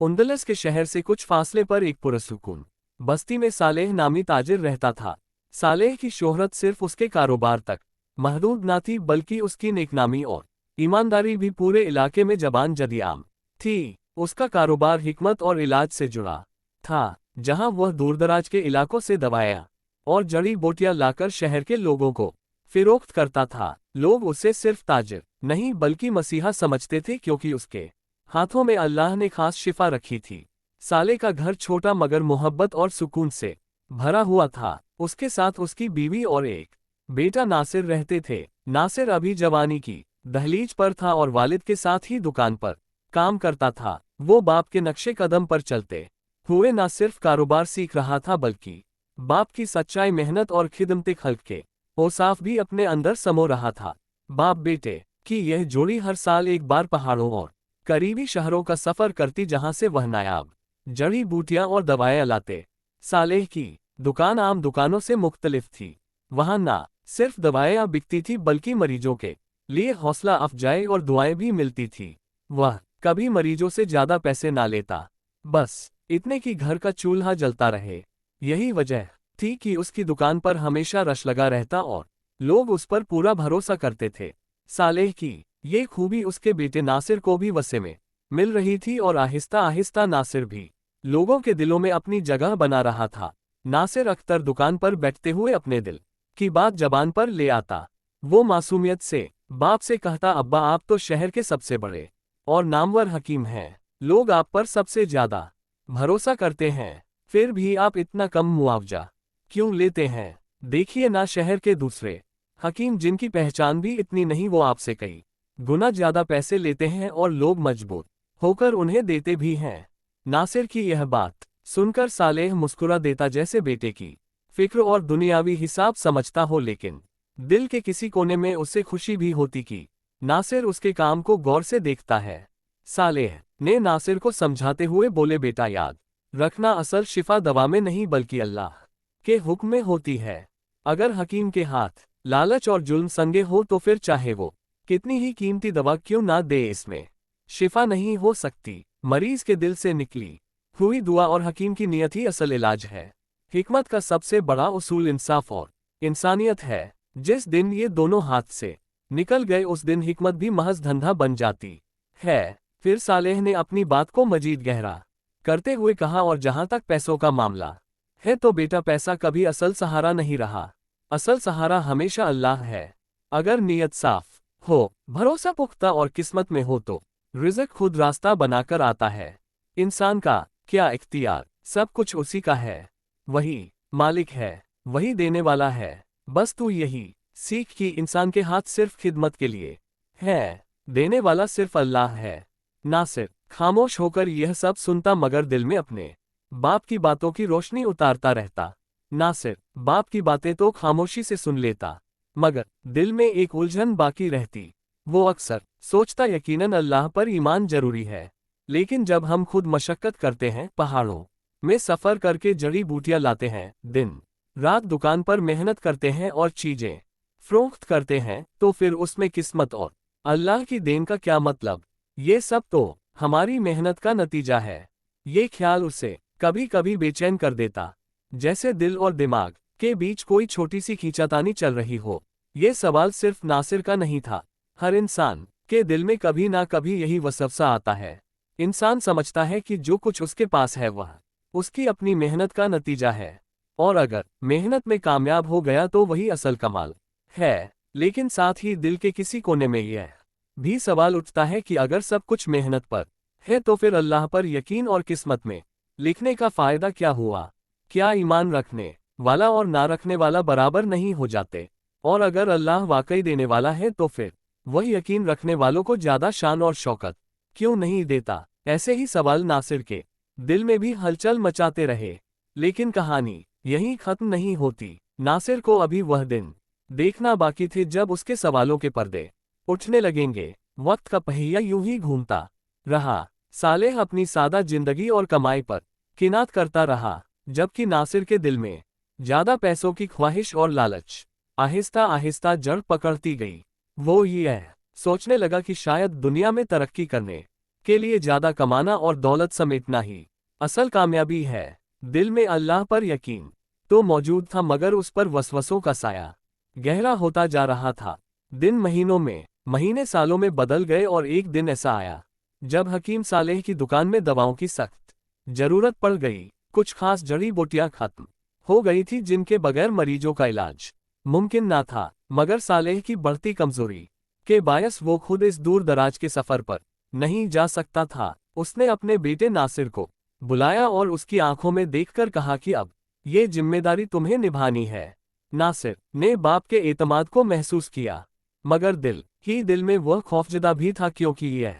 उंदलस के शहर से कुछ फासले पर एक पुरसुकून बस्ती में सालेह नामी ताजिर रहता था। सालेह की शोहरत सिर्फ उसके कारोबार तक महदूद ना थी, बल्कि उसकी नेकनामी और ईमानदारी भी पूरे इलाके में जबान जदियाम थी। उसका कारोबार हिकमत और इलाज से जुड़ा था, जहां वह दूरदराज के इलाकों से दवाएं और जड़ी बूटियां लाकर शहर के लोगों को फिरोख्त करता था। लोग उसे सिर्फ ताजिर नहीं बल्कि मसीहा समझते थे, क्योंकि उसके हाथों में अल्लाह ने खास शिफा रखी थी। साले का घर छोटा मगर मोहब्बत और सुकून से भरा हुआ था। उसके साथ उसकी बीवी और एक बेटा नासिर रहते थे। नासिर अभी जवानी की दहलीज पर था और वालिद के साथ ही दुकान पर काम करता था। वो बाप के नक्शे कदम पर चलते हुए न सिर्फ कारोबार सीख रहा था, बल्कि बाप की सच्चाई, मेहनत और खिदमत खल्क के औसाफ भी अपने अंदर समो रहा था। बाप बेटे की यह जोड़ी हर साल एक बार पहाड़ों और करीबी शहरों का सफर करती, जहां से वह नायाब जड़ी बूटियां और दवाएं लाते। सालेह की दुकान आम दुकानों से मुख्तलिफ थी। वहां ना सिर्फ दवाएं बिकती थी, बल्कि मरीजों के लिए हौसला अफजाई और दुआएं भी मिलती थी। वह कभी मरीजों से ज्यादा पैसे ना लेता, बस इतने कि घर का चूल्हा जलता रहे। यही वजह थी कि उसकी दुकान पर हमेशा रश लगा रहता और लोग उस पर पूरा भरोसा करते थे। सालेह की ये खूबी उसके बेटे नासिर को भी वसे में मिल रही थी और आहिस्ता आहिस्ता नासिर भी लोगों के दिलों में अपनी जगह बना रहा था। नासिर अख्तर दुकान पर बैठते हुए अपने दिल की बात जबान पर ले आता। वो मासूमियत से बाप से कहता, अब्बा आप तो शहर के सबसे बड़े और नामवर हकीम हैं। लोग आप पर सबसे ज्यादा भरोसा करते हैं, फिर भी आप इतना कम मुआवजा क्यों लेते हैं? देखिए ना, शहर के दूसरे हकीम जिनकी पहचान भी इतनी नहीं, वो आपसे कई गुना ज्यादा पैसे लेते हैं और लोग मजबूर होकर उन्हें देते भी हैं। नासिर की यह बात सुनकर सालेह मुस्कुरा देता, जैसे बेटे की फिक्र और दुनियावी हिसाब समझता हो, लेकिन दिल के किसी कोने में उसे खुशी भी होती कि नासिर उसके काम को गौर से देखता है। सालेह ने नासिर को समझाते हुए बोले, बेटा याद रखना, असल शिफा दवा में नहीं बल्कि अल्लाह के हुक्म में होती है। अगर हकीम के हाथ लालच और जुल्म संगे हो तो फिर चाहे वो कितनी ही कीमती दवा क्यों ना दे, इसमें शिफा नहीं हो सकती। मरीज के दिल से निकली हुई दुआ और हकीम की नियत ही असल इलाज है। हिकमत का सबसे बड़ा उसूल इंसाफ और इंसानियत है। जिस दिन ये दोनों हाथ से निकल गए, उस दिन हिकमत भी महज धंधा बन जाती है। फिर सालेह ने अपनी बात को मजीद गहरा करते हुए कहा, और जहां तक पैसों का मामला है तो बेटा, पैसा कभी असल सहारा नहीं रहा। असल सहारा हमेशा अल्लाह है। अगर नीयत साफ हो, भरोसा पुख्ता और किस्मत में हो तो रिज़्क खुद रास्ता बनाकर आता है। इंसान का क्या इख्तियार, सब कुछ उसी का है। वही मालिक है, वही देने वाला है। बस तू यही सीख कि इंसान के हाथ सिर्फ खिदमत के लिए है, देने वाला सिर्फ अल्लाह है। नासिर खामोश होकर यह सब सुनता, मगर दिल में अपने बाप की बातों की रोशनी उतारता रहता। नासिर बाप की बातें तो खामोशी से सुन लेता, मगर दिल में एक उलझन बाकी रहती। वो अक्सर सोचता, यकीनन अल्लाह पर ईमान जरूरी है, लेकिन जब हम खुद मशक्कत करते हैं, पहाड़ों में सफर करके जड़ी बूटियां लाते हैं, दिन रात दुकान पर मेहनत करते हैं और चीजें फरोख्त करते हैं, तो फिर उसमें किस्मत और अल्लाह की देन का क्या मतलब? ये सब तो हमारी मेहनत का नतीजा है। ये ख्याल उसे कभी कभी बेचैन कर देता, जैसे दिल और दिमाग के बीच कोई छोटी सी खींचातानी चल रही हो। ये सवाल सिर्फ नासिर का नहीं था, हर इंसान के दिल में कभी ना कभी यही वसवसा आता है। इंसान समझता है कि जो कुछ उसके पास है वह उसकी अपनी मेहनत का नतीजा है, और अगर मेहनत में कामयाब हो गया तो वही असल कमाल है। लेकिन साथ ही दिल के किसी कोने में यह भी सवाल उठता है कि अगर सब कुछ मेहनत पर है तो फिर अल्लाह पर यकीन और किस्मत में लिखने का फायदा क्या हुआ? क्या ईमान रखने वाला और ना रखने वाला बराबर नहीं हो जाते? और अगर अल्लाह वाकई देने वाला है तो फिर वह यकीन रखने वालों को ज्यादा शान और शौकत क्यों नहीं देता? ऐसे ही सवाल नासिर के दिल में भी हलचल मचाते रहे। लेकिन कहानी यहीं खत्म नहीं होती। नासिर को अभी वह दिन देखना बाकी थे जब उसके सवालों के पर्दे उठने लगेंगे। वक्त का पहिया यूं ही घूमता रहा। सालेह अपनी सादा जिंदगी और कमाई पर किनात करता रहा, जबकि नासिर के दिल में ज्यादा पैसों की ख्वाहिश और लालच आहिस्ता आहिस्ता जड़ पकड़ती गई। वो यह सोचने लगा कि शायद दुनिया में तरक्की करने के लिए ज्यादा कमाना और दौलत समेटना ही असल कामयाबी है। दिल में अल्लाह पर यकीन तो मौजूद था, मगर उस पर वसवसों का साया गहरा होता जा रहा था। दिन महीनों में, महीने सालों में बदल गए और एक दिन ऐसा आया जब हकीम सालेह की दुकान में दवाओं की सख्त जरूरत पड़ गई। कुछ खास जड़ी बूटियां खत्म हो गई थी जिनके बगैर मरीजों का इलाज मुमकिन ना था, मगर सालेह की बढ़ती कमजोरी के बायस वो खुद इस दूर दराज के सफर पर नहीं जा सकता था। उसने अपने बेटे नासिर को बुलाया और उसकी आंखों में देखकर कहा कि अब ये जिम्मेदारी तुम्हें निभानी है। नासिर ने बाप के एतमाद को महसूस किया, मगर दिल ही दिल में वह खौफजदा भी था, क्योंकि यह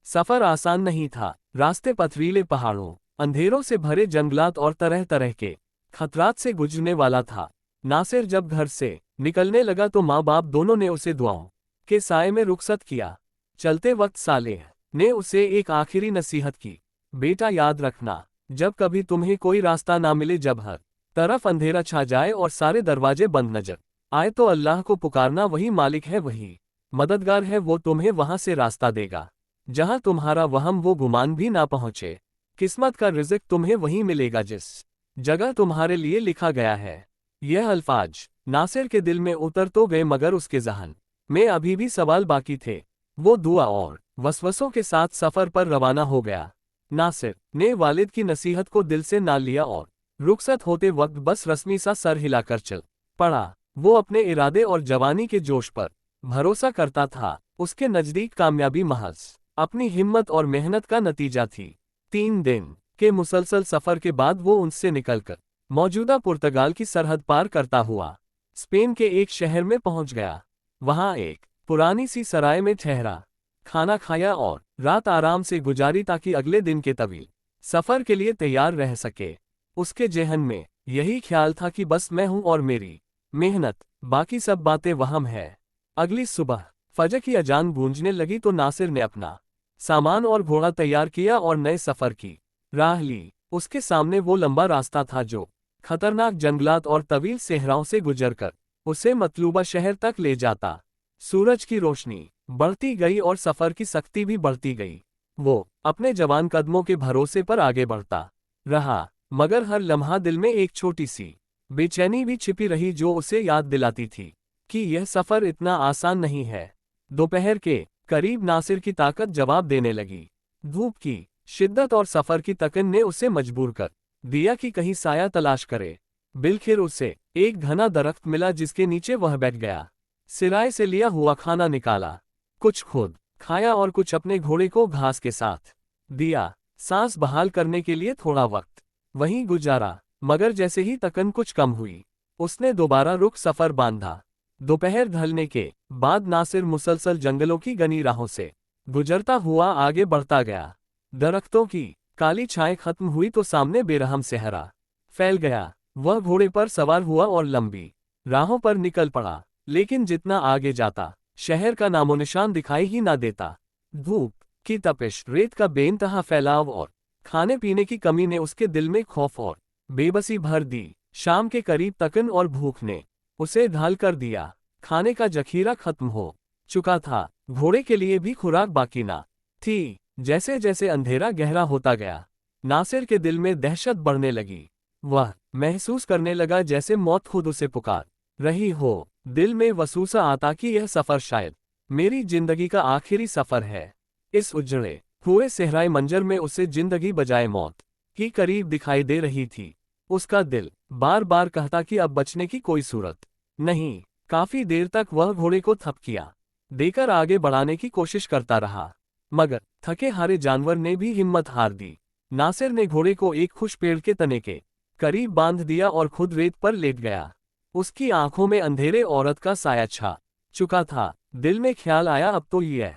सफर आसान नहीं था। रास्ते पथरीले पहाड़ों, अंधेरों से भरे जंगलात और तरह तरह के खतरात से गुजरने वाला था। नासिर जब घर से निकलने लगा तो माँ बाप दोनों ने उसे दुआओं के साए में रुखसत किया। चलते वक्त सालेह ने उसे एक आखिरी नसीहत की, बेटा याद रखना, जब कभी तुम्हें कोई रास्ता ना मिले, जब हर तरफ अंधेरा छा जाए और सारे दरवाजे बंद नजर आए, तो अल्लाह को पुकारना, वही मालिक है, वही मददगार है, वो तुम्हें वहां से रास्ता देगा जहां तुम्हारा वहम वो गुमान भी ना पहुंचे। किस्मत का रिज़्क तुम्हें वहीं मिलेगा जिस जगह तुम्हारे लिए लिखा गया है। यह अल्फाज नासिर के दिल में उतर तो गए, मगर उसके ज़हन में अभी भी सवाल बाकी थे। वो दुआ और वसवसों के साथ सफर पर रवाना हो गया। नासिर ने वालिद की नसीहत को दिल से ना लिया और रुखसत होते वक्त बस रस्मी सा सर हिलाकर चल पड़ा। वो अपने इरादे और जवानी के जोश पर भरोसा करता था। उसके नजदीक कामयाबी महज अपनी हिम्मत और मेहनत का नतीजा थी। 3 दिन के मुसलसल सफर के बाद वो उनसे निकलकर मौजूदा पुर्तगाल की सरहद पार करता हुआ स्पेन के एक शहर में पहुंच गया। वहां एक पुरानी सी सराय में ठहरा, खाना खाया और रात आराम से गुजारी, ताकि अगले दिन के तवील सफर के लिए तैयार रह सके। उसके जेहन में यही ख्याल था कि बस मैं हूं और मेरी मेहनत, बाकी सब बातें वहम है। अगली सुबह फजर की अजान गूंजने लगी तो नासिर ने अपना सामान और घोड़ा तैयार किया और नए सफर की राह ली। उसके सामने वो लंबा रास्ता था जो खतरनाक जंगलात और तवील सेहराओं से गुजरकर उसे मतलूबा शहर तक ले जाता। सूरज की रोशनी बढ़ती गई और सफर की सख्ती भी बढ़ती गई। वो अपने जवान कदमों के भरोसे पर आगे बढ़ता रहा, मगर हर लम्हा दिल में एक छोटी सी बेचैनी भी छिपी रही, जो उसे याद दिलाती थी कि यह सफर इतना आसान नहीं है। दोपहर के करीब नासिर की ताकत जवाब देने लगी। धूप की शिद्दत और सफर की तकन ने उसे मजबूर कर दिया कि कहीं साया तलाश करे। बिलखिर उसे एक घना दरख्त मिला जिसके नीचे वह बैठ गया। सिराय से लिया हुआ खाना निकाला, कुछ खुद खाया और कुछ अपने घोड़े को घास के साथ दिया। सांस बहाल करने के लिए थोड़ा वक्त वहीं गुजारा, मगर जैसे ही तकन कुछ कम हुई, उसने दोबारा रुख सफर बांधा। दोपहर ढलने के बाद नासिर मुसलसल जंगलों की घनी राहों से गुजरता हुआ आगे बढ़ता गया। दरख्तों की काली छाएं खत्म हुई तो सामने बेरहम सहरा फैल गया। वह घोड़े पर सवार हुआ और लंबी राहों पर निकल पड़ा, लेकिन जितना आगे जाता शहर का नामोनिशान दिखाई ही ना देता। धूप की तपिश, रेत का बेइंतहा फैलाव और खाने पीने की कमी ने उसके दिल में खौफ और बेबसी भर दी। शाम के करीब तकन और भूख ने उसे ढाल कर दिया। खाने का जखीरा खत्म हो चुका था, घोड़े के लिए भी खुराक बाकी ना थी। जैसे जैसे अंधेरा गहरा होता गया, नासिर के दिल में दहशत बढ़ने लगी। वह महसूस करने लगा जैसे मौत खुद उसे पुकार रही हो। दिल में वसूसा आता कि यह सफर शायद मेरी जिंदगी का आखिरी सफर है। इस उजड़े हुए सहराई मंजर में उसे जिंदगी बजाय मौत की करीब दिखाई दे रही थी। उसका दिल बार बार कहता कि अब बचने की कोई सूरत नहीं। काफी देर तक वह घोड़े को थपकियां देकर आगे बढ़ाने की कोशिश करता रहा, मगर थके हारे जानवर ने भी हिम्मत हार दी। नासिर ने घोड़े को एक खुश पेड़ के तने के करीब बांध दिया और खुद रेत पर लेट गया। उसकी आंखों में अंधेरे औरत का साया छा चुका था। दिल में ख्याल आया, अब तो यह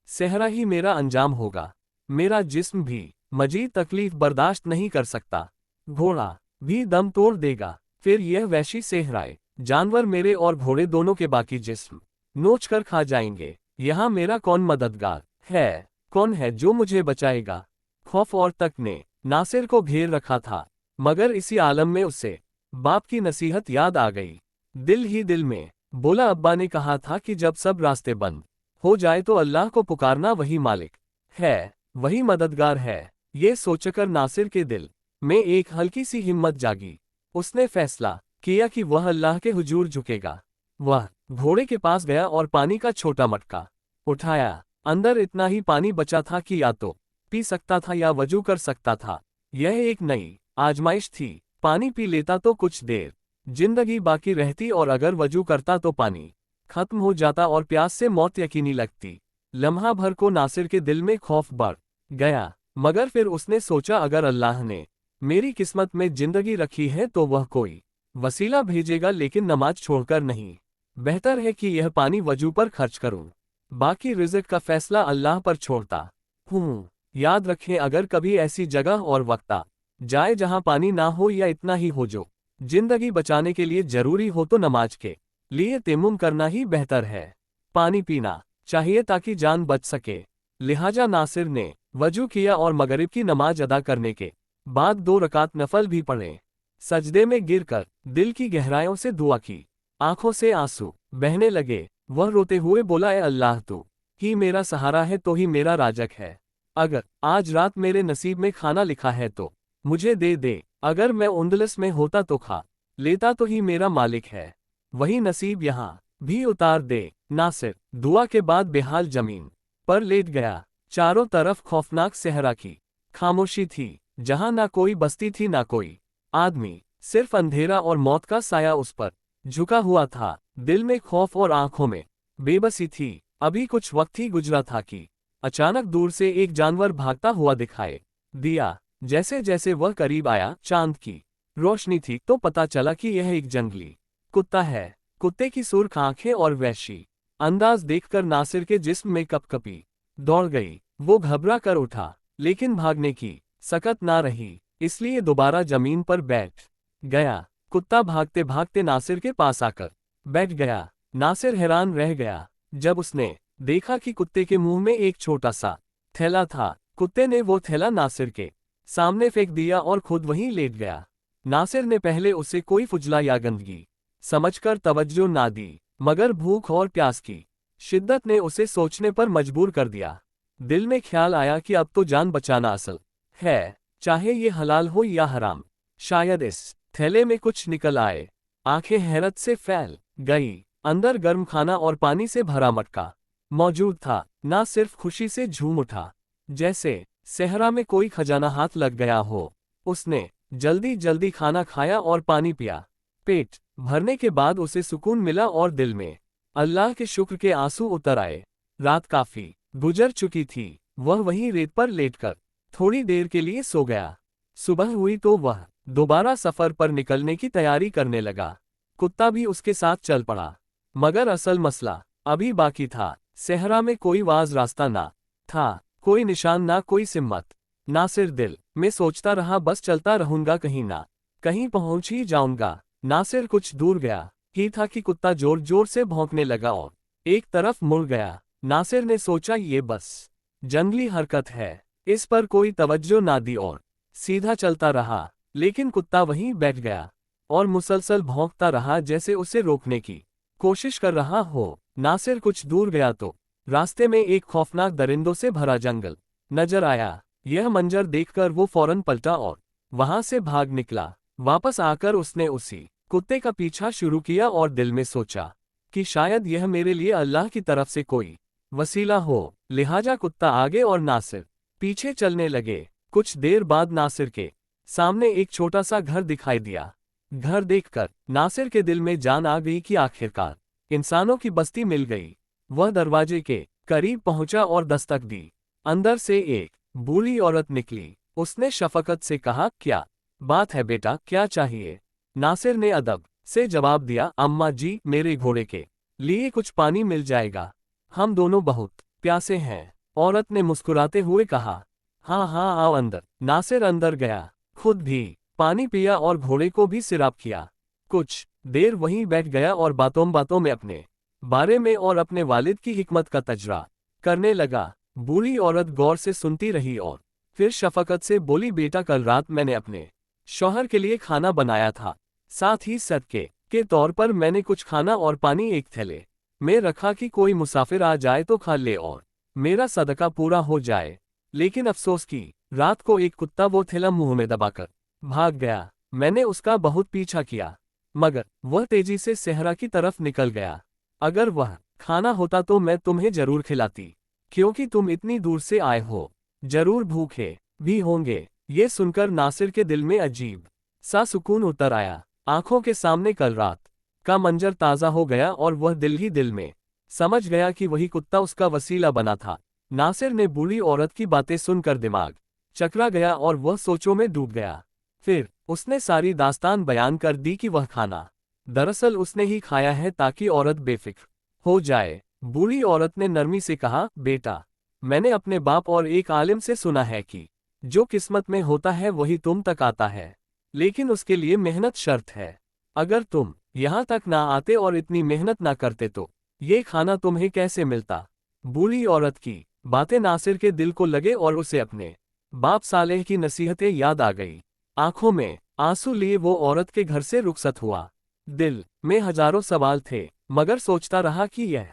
सहरा ही मेरा अंजाम होगा। मेरा जिस्म भी मजीद तकलीफ बर्दाश्त नहीं कर सकता। घोड़ा भी दम तोड़ देगा, फिर यह वैशी सेहराए जानवर मेरे और घोड़े दोनों के बाकी जिस्म नोच कर खा जाएंगे। यहाँ मेरा कौन मददगार है, कौन है जो मुझे बचाएगा? खौफ और तक ने नासिर को घेर रखा था, मगर इसी आलम में उसे बाप की नसीहत याद आ गई। दिल ही दिल में बोला, अब्बा ने कहा था कि जब सब रास्ते बंद हो जाए तो अल्लाह को पुकारना, वही मालिक है। वही मददगार है। ये सोचकर नासिर के दिल में एक हल्की सी हिम्मत जागी। उसने फैसला किया कि वह अल्लाह के हुजूर झुकेगा। वह घोड़े के पास गया और पानी का छोटा मटका उठाया। अंदर इतना ही पानी बचा था कि या तो पी सकता था या वजू कर सकता था। यह एक नई आजमाइश थी। पानी पी लेता तो कुछ देर जिंदगी बाकी रहती, और अगर वजू करता तो पानी खत्म हो जाता और प्यास से मौत यकीनी लगती। लम्हा भर को नासिर के दिल में खौफ बढ़ गया, मगर फिर उसने सोचा, अगर अल्लाह ने मेरी किस्मत में जिंदगी रखी है तो वह कोई वसीला भेजेगा, लेकिन नमाज छोड़कर नहीं। बेहतर है कि यह पानी वजू पर खर्च करूं। बाकी रिज़्क का फैसला अल्लाह पर छोड़ता हूं। याद रखें, अगर कभी ऐसी जगह और वक्त आ जाए जहां पानी ना हो या इतना ही हो जो जिंदगी बचाने के लिए जरूरी हो, तो नमाज के लिए तयम्मुम करना ही बेहतर है। पानी पीना चाहिए ताकि जान बच सके। लिहाजा नासिर ने वजू किया और मगरिब की नमाज अदा करने के बाद 2 रकात नफल भी पढ़े। सजदे में गिरकर दिल की गहराइयों से दुआ की। आंखों से आंसू बहने लगे। वह रोते हुए बोला, ए अल्लाह, तू ही मेरा सहारा है, तो ही मेरा राजक है। अगर आज रात मेरे नसीब में खाना लिखा है तो मुझे दे दे। अगर मैं उंदलस में होता तो खा लेता, तो ही मेरा मालिक है। वही नसीब यहाँ भी उतार दे। नासिर दुआ के बाद बेहाल जमीन पर लेट गया। चारों तरफ खौफनाक सहरा की खामोशी थी, जहां ना कोई बस्ती थी ना कोई आदमी, सिर्फ अंधेरा और मौत का साया उस पर झुका हुआ था। दिल में खौफ और आंखों में बेबसी थी। अभी कुछ वक्त ही गुजरा था कि अचानक दूर से एक जानवर भागता हुआ दिखाई दिया। जैसे जैसे वह करीब आया, चांद की रोशनी थी तो पता चला कि यह एक जंगली कुत्ता है। कुत्ते की सुर्ख आंखें और वहशी अंदाज देखकर नासिर के जिस्म में कपकपी दौड़ गई। वो घबरा कर उठा, लेकिन भागने की सकत ना रही, इसलिए दोबारा जमीन पर बैठ गया। कुत्ता भागते भागते नासिर के पास आकर बैठ गया। नासिर हैरान रह गया जब उसने देखा कि कुत्ते के मुंह में एक छोटा सा थैला था। कुत्ते ने वो थैला नासिर के सामने फेंक दिया और खुद वहीं लेट गया। नासिर ने पहले उसे कोई फुजला या गंदगी समझकर तवज्जो ना दी, मगर भूख और प्यास की शिद्दत ने उसे सोचने पर मजबूर कर दिया। दिल में ख्याल आया कि अब तो जान बचाना असल है, चाहे ये हलाल हो या हराम। शायद इस थैले में कुछ निकल आए। आंखें हैरत से फैल गई। अंदर गर्म खाना और पानी से भरा मटका मौजूद था। ना सिर्फ खुशी से झूम उठा, जैसे सहरा में कोई खजाना हाथ लग गया हो। उसने जल्दी जल्दी खाना खाया और पानी पिया। पेट भरने के बाद उसे सुकून मिला और दिल में अल्लाह के शुक्र के आंसू उतर आए। रात काफी गुजर चुकी थी। वह वहीं रेत पर लेटकर थोड़ी देर के लिए सो गया। सुबह हुई तो वह दोबारा सफर पर निकलने की तैयारी करने लगा। कुत्ता भी उसके साथ चल पड़ा, मगर असल मसला अभी बाकी था। सहरा में कोई वाज रास्ता ना था, कोई निशान ना कोई सिम्मत। नासिर दिल में सोचता रहा, बस चलता रहूंगा, कहीं ना कहीं पहुंच ही जाऊंगा। नासिर कुछ दूर गया ही था कि कुत्ता जोर जोर से भौंकने लगा और एक तरफ मुड़ गया। नासिर ने सोचा, ये बस जंगली हरकत है, इस पर कोई तवज्जो ना दी और सीधा चलता रहा। लेकिन कुत्ता वहीं बैठ गया और मुसलसल भौंकता रहा, जैसे उसे रोकने की कोशिश कर रहा हो। नासिर कुछ दूर गया तो रास्ते में एक खौफनाक दरिंदों से भरा जंगल नजर आया। यह मंजर देखकर वो फौरन पलटा और वहां से भाग निकला। वापस आकर उसने उसी कुत्ते का पीछा शुरू किया और दिल में सोचा कि शायद यह मेरे लिए अल्लाह की तरफ से कोई वसीला हो। लिहाजा कुत्ता आगे और नासिर पीछे चलने लगे। कुछ देर बाद नासिर के सामने एक छोटा सा घर दिखाई दिया। घर देखकर नासिर के दिल में जान आ गई कि आखिरकार इंसानों की बस्ती मिल गई। वह दरवाजे के करीब पहुंचा और दस्तक दी। अंदर से एक बूढ़ी औरत निकली। उसने शफकत से कहा, क्या बात है बेटा, क्या चाहिए? नासिर ने अदब से जवाब दिया, अम्मा जी, मेरे घोड़े के लिए कुछ पानी मिल जाएगा, हम दोनों बहुत प्यासे हैं। औरत ने मुस्कुराते हुए कहा, हाँ हाँ आओ अंदर। नासिर अंदर गया, खुद भी पानी पिया और घोड़े को भी सिराप किया। कुछ देर वहीं बैठ गया और बातों बातों में अपने बारे में और अपने वालिद की हिकमत का तजरा करने लगा। बूढ़ी औरत गौर से सुनती रही और फिर शफकत से बोली, बेटा, कल रात मैंने अपने शौहर के लिए खाना बनाया था, साथ ही सदके के तौर पर मैंने कुछ खाना और पानी एक थैले में रखा कि कोई मुसाफिर आ जाए तो खा ले और मेरा सदका पूरा हो जाए। लेकिन अफसोस की रात को एक कुत्ता वो थैला मुंह में दबाकर भाग गया। मैंने उसका बहुत पीछा किया, मगर वह तेजी से सहरा की तरफ निकल गया। अगर वह खाना होता तो मैं तुम्हें जरूर खिलाती, क्योंकि तुम इतनी दूर से आए हो, जरूर भूखे भी होंगे। ये सुनकर नासिर के दिल में अजीब सा सुकून उतर आया। आंखों के सामने कल रात का मंजर ताज़ा हो गया और वह दिल ही दिल में समझ गया कि वही कुत्ता उसका वसीला बना था। नासिर ने बूढ़ी औरत की बातें सुनकर दिमाग चकरा गया और वह सोचों में डूब गया। फिर उसने सारी दास्तान बयान कर दी कि वह खाना दरअसल उसने ही खाया है ताकि औरत बेफिक्र हो जाए। बूढ़ी औरत ने नरमी से कहा, बेटा, मैंने अपने बाप और एक आलिम से सुना है कि जो किस्मत में होता है वही तुम तक आता है, लेकिन उसके लिए मेहनत शर्त है। अगर तुम यहाँ तक ना आते और इतनी मेहनत ना करते तो ये खाना तुम्हें कैसे मिलता। बूढ़ी औरत की बातें नासिर के दिल को लगे और उसे अपने बाप सालेह की नसीहतें याद आ गई। आंखों में आंसू लिए वो औरत के घर से रुखसत हुआ। दिल में हजारों सवाल थे, मगर सोचता रहा कि यह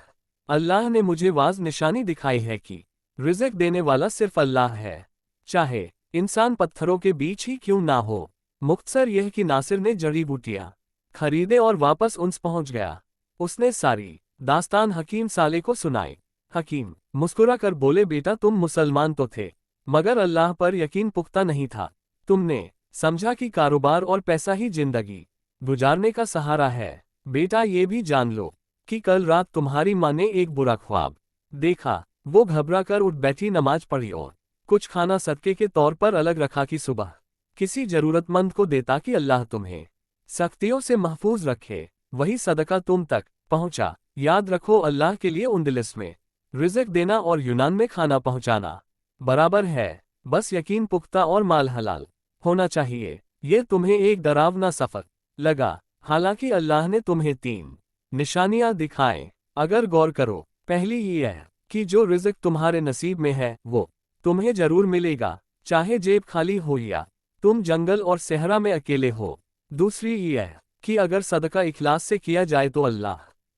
अल्लाह ने मुझे वाज निशानी दिखाई है कि रिज़्क देने वाला सिर्फ अल्लाह है, चाहे इंसान पत्थरों के बीच ही क्यों ना हो। मुख्तसर यह कि नासिर ने जड़ी बूटियां खरीदे और वापस उनस पहुंच गया। उसने सारी दास्तान हकीम साले को सुनाई। हकीम मुस्कुरा कर बोले, बेटा, तुम मुसलमान तो थे, मगर अल्लाह पर यकीन पुख्ता नहीं था। तुमने समझा कि कारोबार और पैसा ही जिंदगी गुजारने का सहारा है। बेटा, ये भी जान लो कि कल रात तुम्हारी माँ ने एक बुरा ख्वाब देखा। वो घबरा कर उठ बैठी, नमाज पढ़ी और कुछ खाना सदके के तौर पर अलग रखा कि सुबह किसी जरूरतमंद को दे ताकि अल्लाह तुम्हें सख्तियों से महफूज रखे। वही सदका तुम तक पहुंचा। याद रखो, अल्लाह के लिए उंदलिस में रिज़्क देना और यूनान में खाना पहुंचाना बराबर है। बस यकीन पुख्ता और माल हलाल होना चाहिए। ये तुम्हें एक डरावना सफर लगा, हालांकि अल्लाह ने तुम्हें 3 निशानियां दिखाएं। अगर गौर करो, पहली ये है कि जो रिज़्क तुम्हारे नसीब में है वो तुम्हें जरूर मिलेगा, चाहे जेब खाली हो या तुम जंगल और सहरा में अकेले हो। दूसरी ये है कि अगर सदका इखलास से किया जाए तो अल्लाह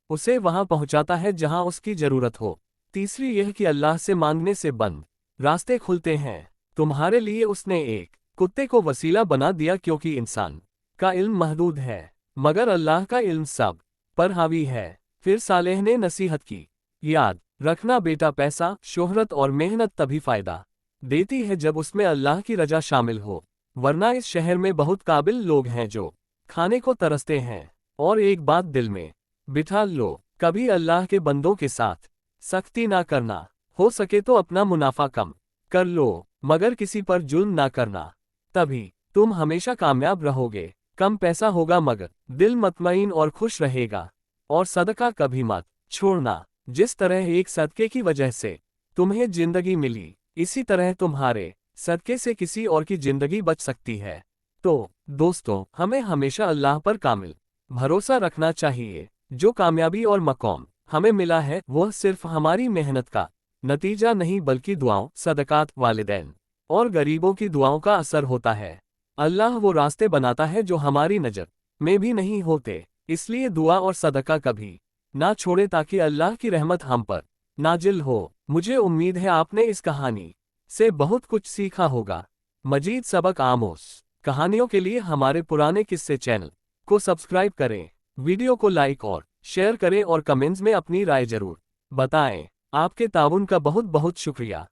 उसे वहां पहुंचाता है जहां उसकी जरूरत हो। तीसरी यह कि अल्लाह से मांगने से बंद रास्ते खुलते हैं। तुम्हारे लिए उसने एक कुत्ते को वसीला बना दिया, क्योंकि इंसान का इल्म महदूद है, मगर अल्लाह का इल्म सब पर हावी है। फिर सालेह ने नसीहत की, याद रखना बेटा, पैसा, शोहरत और मेहनत तभी फायदा देती है जब उसमें अल्लाह की रजा शामिल हो, वरना इस शहर में बहुत काबिल लोग हैं जो खाने को तरसते हैं। और एक बात दिल में बिठा लो, कभी अल्लाह के बंदों के साथ सख्ती ना करना। हो सके तो अपना मुनाफा कम कर लो, मगर किसी पर जुल्म ना करना, तभी तुम हमेशा कामयाब रहोगे। कम पैसा होगा मगर दिल मतमईन और खुश रहेगा। और सदका कभी मत छोड़ना। जिस तरह एक सदके की वजह से तुम्हें जिंदगी मिली, इसी तरह तुम्हारे सदके से किसी और की जिंदगी बच सकती है। तो दोस्तों, हमें हमेशा अल्लाह पर कामिल भरोसा रखना चाहिए। जो कामयाबी और मकाम हमें मिला है वह सिर्फ हमारी मेहनत का नतीजा नहीं, बल्कि दुआओं, सदकात, वालिदैन और गरीबों की दुआओं का असर होता है। अल्लाह वो रास्ते बनाता है जो हमारी नज़र में भी नहीं होते। इसलिए दुआ और सदका कभी ना छोड़े ताकि अल्लाह की रहमत हम पर नाजिल हो। मुझे उम्मीद है आपने इस कहानी से बहुत कुछ सीखा होगा। मजीद सबक आमोस कहानियों के लिए हमारे पुराने किस्से चैनल को सब्सक्राइब करें, वीडियो को लाइक और शेयर करें और कमेंट्स में अपनी राय जरूर बताएं। आपके ताउन का बहुत बहुत शुक्रिया।